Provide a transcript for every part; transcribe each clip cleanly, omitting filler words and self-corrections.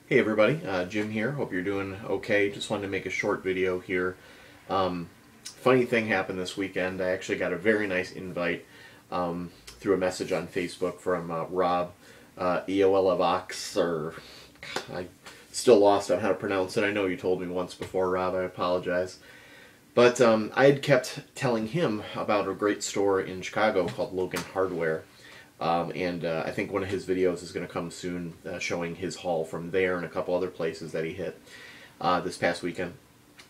Hey everybody, Jim here. Hope you're doing okay. Just wanted to make a short video here. Funny thing happened this weekend. I actually got a very nice invite through a message on Facebook from Rob, EoLoVoX, or I still lost on how to pronounce it. I know you told me once before, Rob. I apologize. But I had kept telling him about a great store in Chicago called Logan Hardware. I think one of his videos is going to come soon showing his haul from there and a couple other places that he hit this past weekend.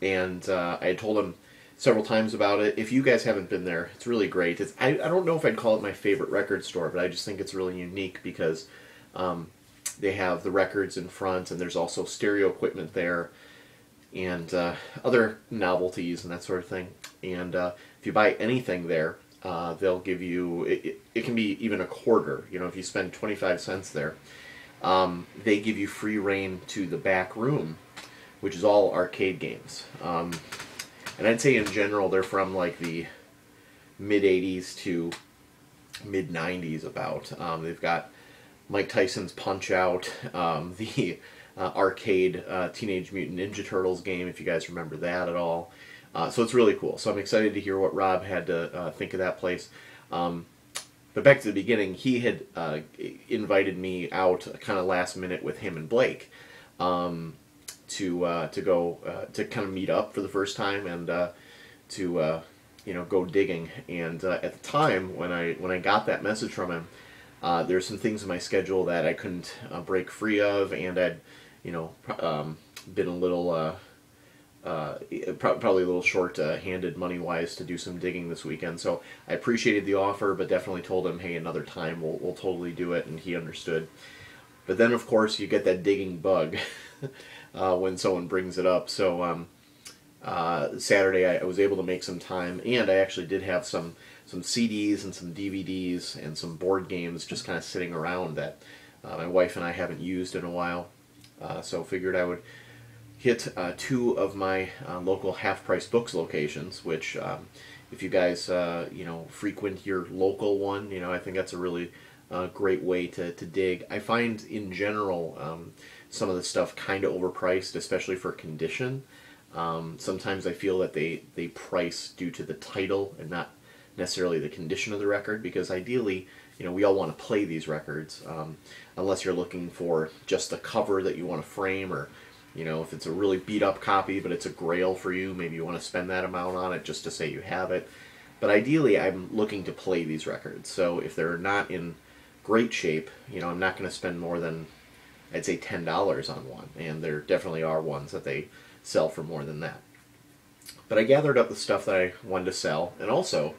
And I had told him several times about it. If you guys haven't been there, it's really great. I don't know if I'd call it my favorite record store, but I just think it's really unique because they have the records in front, and there's also stereo equipment there and other novelties and that sort of thing. And if you buy anything there, they'll give you, it can be even a quarter, you know, if you spend 25 cents there. They give you free reign to the back room, which is all arcade games. And I'd say in general they're from like the mid-80s to mid-90s about. They've got Mike Tyson's Punch-Out!, the arcade Teenage Mutant Ninja Turtles game, if you guys remember that at all. So it's really cool. So I'm excited to hear what Rob had to think of that place. But back to the beginning, he had invited me out kind of last minute with him and Blake to go to kind of meet up for the first time and to you know, go digging. And at the time when I got that message from him, there's some things in my schedule that I couldn't break free of, and I'd, you know, been a little probably a little short-handed money-wise to do some digging this weekend. So I appreciated the offer, but definitely told him, hey, another time we'll totally do it, and he understood. But then, of course, you get that digging bug when someone brings it up. So Saturday I was able to make some time, and I actually did have some CDs and some DVDs and some board games just kind of sitting around that my wife and I haven't used in a while. So figured I would hit two of my local half-price books locations, which if you guys you know, frequent your local one, you know, I think that's a really great way to dig. I find in general some of the stuff kind of overpriced, especially for condition. Sometimes I feel that they price due to the title and not necessarily the condition of the record, because ideally, you know, we all want to play these records, unless you're looking for just the cover that you want to frame, or you know, if it's a really beat up copy but it's a grail for you, maybe you want to spend that amount on it just to say you have it. But ideally I'm looking to play these records, so if they're not in great shape, you know, I'm not going to spend more than, I'd say, $10 on one, and there definitely are ones that they sell for more than that. But I gathered up the stuff that I wanted to sell, and also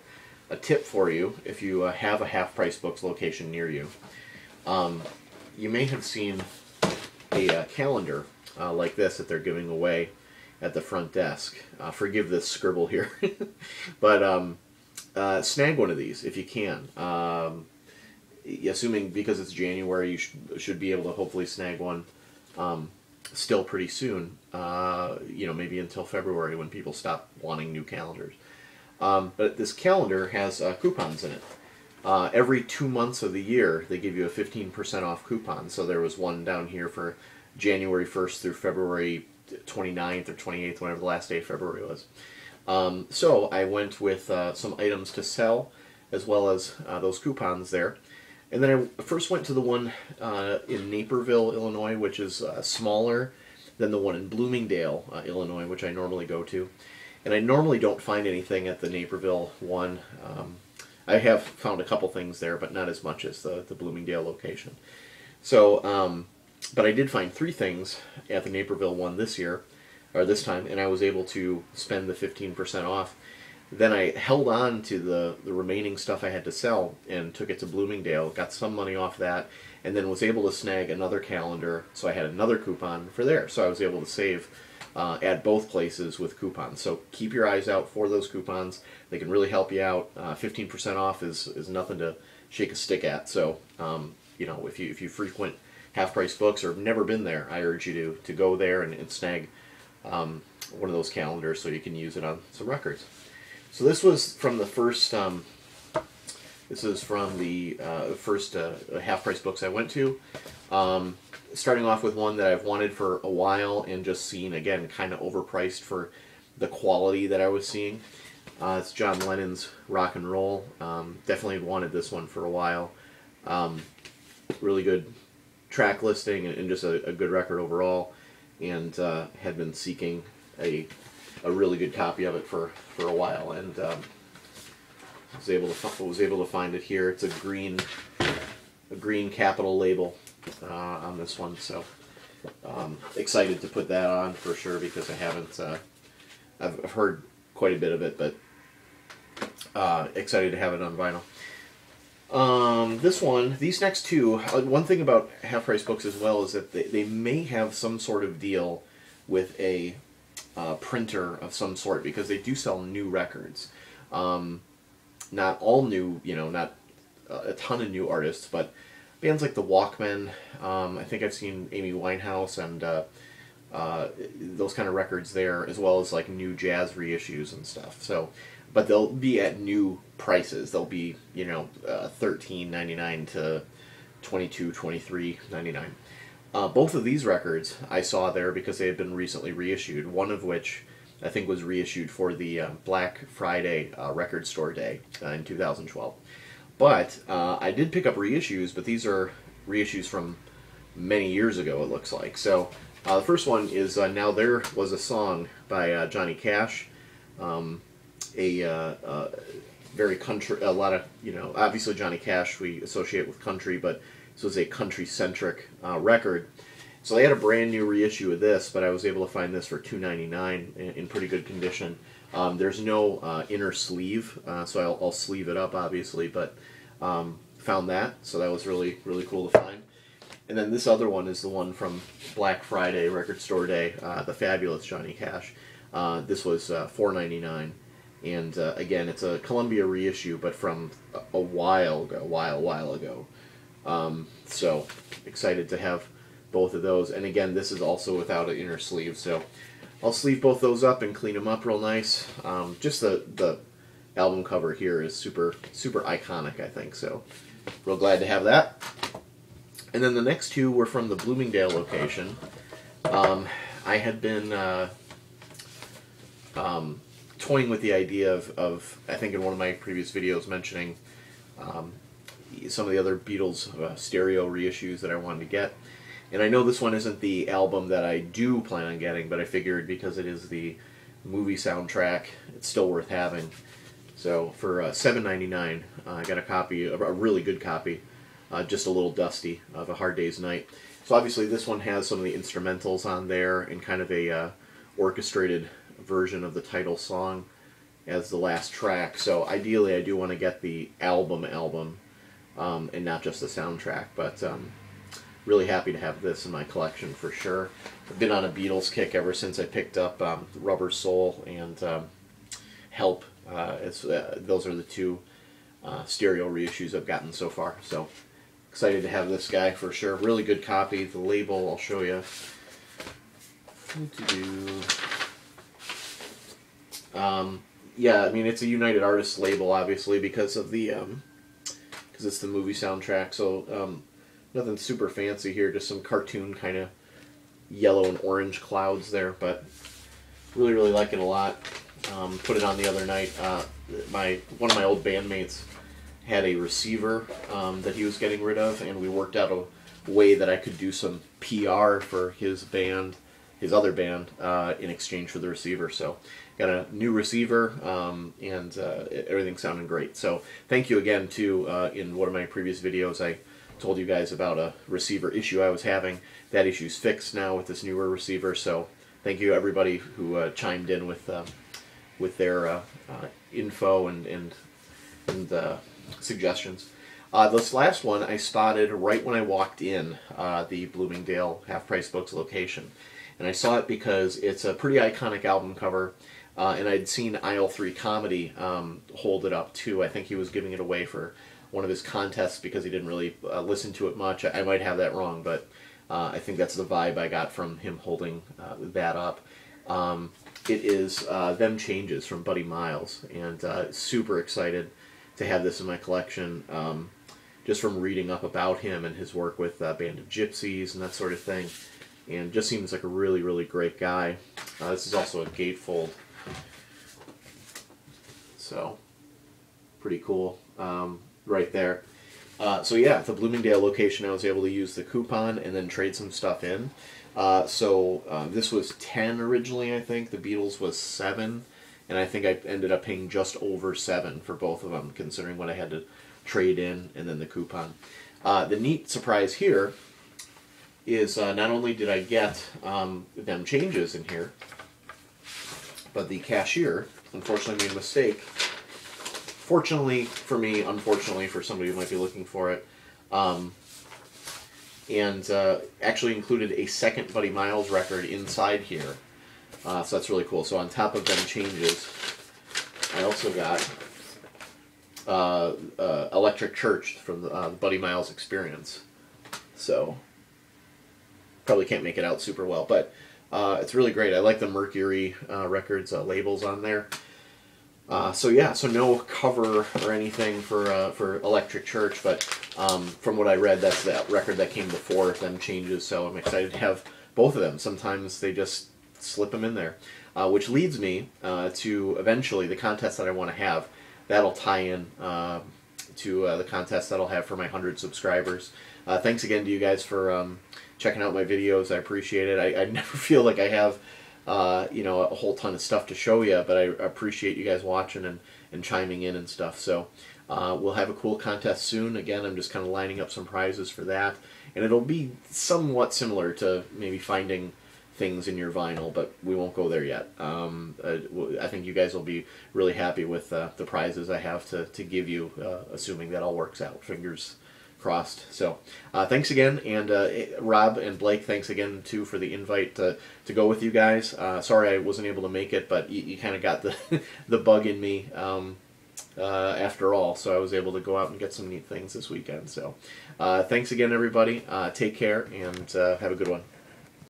a tip for you if you have a half-price books location near you. You may have seen a calendar like this that they're giving away at the front desk. Forgive this scribble here. But snag one of these if you can. Assuming because it's January, you should be able to hopefully snag one still pretty soon. You know, maybe until February when people stop wanting new calendars. But this calendar has coupons in it. Every 2 months of the year, they give you a 15% off coupon. So there was one down here for January 1st through February 29th or 28th, whenever the last day of February was. So I went with some items to sell, as well as those coupons there. And then I first went to the one in Naperville, Illinois, which is smaller than the one in Bloomingdale, Illinois, which I normally go to. And I normally don't find anything at the Naperville one. I have found a couple things there, but not as much as the Bloomingdale location. So, but I did find 3 things at the Naperville one this year, or this time, and I was able to spend the 15% off. Then I held on to the remaining stuff I had to sell and took it to Bloomingdale, got some money off that, and then was able to snag another calendar, so I had another coupon for there. So I was able to save at both places with coupons. So keep your eyes out for those coupons. They can really help you out. 15% off is nothing to shake a stick at. So you know, if you frequent half-price books or have never been there, I urge you to go there and snag one of those calendars so you can use it on some records. So this was from the first This is from the first half-price books I went to. starting off with one that I've wanted for a while and just seen, again, kind of overpriced for the quality that I was seeing. It's John Lennon's Rock and Roll. Definitely wanted this one for a while. Really good track listing and just a good record overall, and had been seeking a really good copy of it for a while, and was able to find it here. It's a green capital label on this one, so excited to put that on for sure, because I haven't I've heard quite a bit of it, but excited to have it on vinyl. These next two, one thing about Half Price Books as well is that they may have some sort of deal with a printer of some sort, because they do sell new records. Not all new, not a ton of new artists, but bands like the Walkmen. I think I've seen Amy Winehouse and those kind of records there, as well as like new jazz reissues and stuff. So, but they'll be at new prices. They'll be, $13.99 to $22-23.99. Both of these records I saw there because they had been recently reissued. One of which I think was reissued for the Black Friday Record Store Day in 2012. But I did pick up reissues, but these are reissues from many years ago, it looks like. So the first one is Now There Was a Song by Johnny Cash. Very country, a lot of, obviously Johnny Cash we associate with country, but this was a country-centric record. So they had a brand new reissue of this, but I was able to find this for $2.99 in pretty good condition. There's no inner sleeve, so I'll sleeve it up, obviously, but found that, so that was really, really cool to find. And then this other one is the one from Black Friday Record Store Day, the fabulous Johnny Cash. This was $4.99, and again, it's a Columbia reissue, but from a while ago. So excited to have both of those, and again, this is also without an inner sleeve, so I'll sleeve both those up and clean them up real nice. Just the album cover here is super iconic, I think, so real glad to have that. And then the next two were from the Bloomingdale location. I had been toying with the idea of I think in one of my previous videos mentioning some of the other Beatles stereo reissues that I wanted to get. And I know this one isn't the album that I do plan on getting, but I figured because it is the movie soundtrack, it's still worth having. So for $7.99, I got a copy, a really good copy, just a little dusty, of A Hard Day's Night. So obviously this one has some of the instrumentals on there and kind of a orchestrated version of the title song as the last track. So ideally I do want to get the album, and not just the soundtrack, but really happy to have this in my collection for sure. I've been on a Beatles kick ever since I picked up Rubber Soul and Help. Those are the two stereo reissues I've gotten so far. So excited to have this guy for sure. Really good copy. The label I'll show you. Yeah, I mean it's a United Artists label, obviously, because of the because it's the movie soundtrack. So nothing super fancy here, just some cartoon kind of yellow and orange clouds there, but really like it a lot. Put it on the other night. One of my old bandmates had a receiver that he was getting rid of, and we worked out a way that I could do some PR for his band, his other band, in exchange for the receiver. So got a new receiver, and everything's sounding great. So thank you again to in one of my previous videos I told you guys about a receiver issue I was having. That issue's fixed now with this newer receiver, so thank you everybody who chimed in with their info and suggestions. This last one I spotted right when I walked in the Bloomingdale Half Price Books location, and I saw it because it's a pretty iconic album cover, and I'd seen Aisle3Comedy hold it up too. I think he was giving it away for one of his contests because he didn't really listen to it much. I might have that wrong, but I think that's the vibe I got from him holding that up. It is Them Changes from Buddy Miles, and super excited to have this in my collection. just from reading up about him and his work with Band of Gypsies and that sort of thing. And just seems like a really, really great guy. This is also a gatefold. So, pretty cool right there. So yeah, the Bloomingdale location, I was able to use the coupon and then trade some stuff in. This was 10 originally, I think. The Beatles was 7. And I think I ended up paying just over 7 for both of them, considering what I had to trade in and then the coupon. The neat surprise here is not only did I get them changes in here, but the cashier unfortunately made a mistake. Fortunately for me, unfortunately for somebody who might be looking for it, actually included a second Buddy Miles record inside here. So that's really cool. So on top of them changes, I also got Electric Church from the Buddy Miles Experience. So probably can't make it out super well, but it's really great. I like the Mercury Records labels on there. So yeah, so no cover or anything for Electric Church, but from what I read, that's that record that came before them changes. So I'm excited to have both of them. Sometimes they just slip them in there, which leads me to eventually the contest that I want to have. That'll tie in to the contest that I'll have for my 100 subscribers. Thanks again to you guys for checking out my videos. I appreciate it. I never feel like I have you know, a whole ton of stuff to show you, but I appreciate you guys watching and chiming in and stuff. So we'll have a cool contest soon. Again, I'm just kind of lining up some prizes for that, and it'll be somewhat similar to maybe finding things in your vinyl, but we won't go there yet. I think you guys will be really happy with the prizes I have to give you, assuming that all works out. Fingers crossed. So thanks again, and Rob and Blake, thanks again too for the invite to go with you guys. Sorry I wasn't able to make it, but you kind of got the the bug in me after all, so I was able to go out and get some neat things this weekend. So thanks again, everybody. Take care, and have a good one.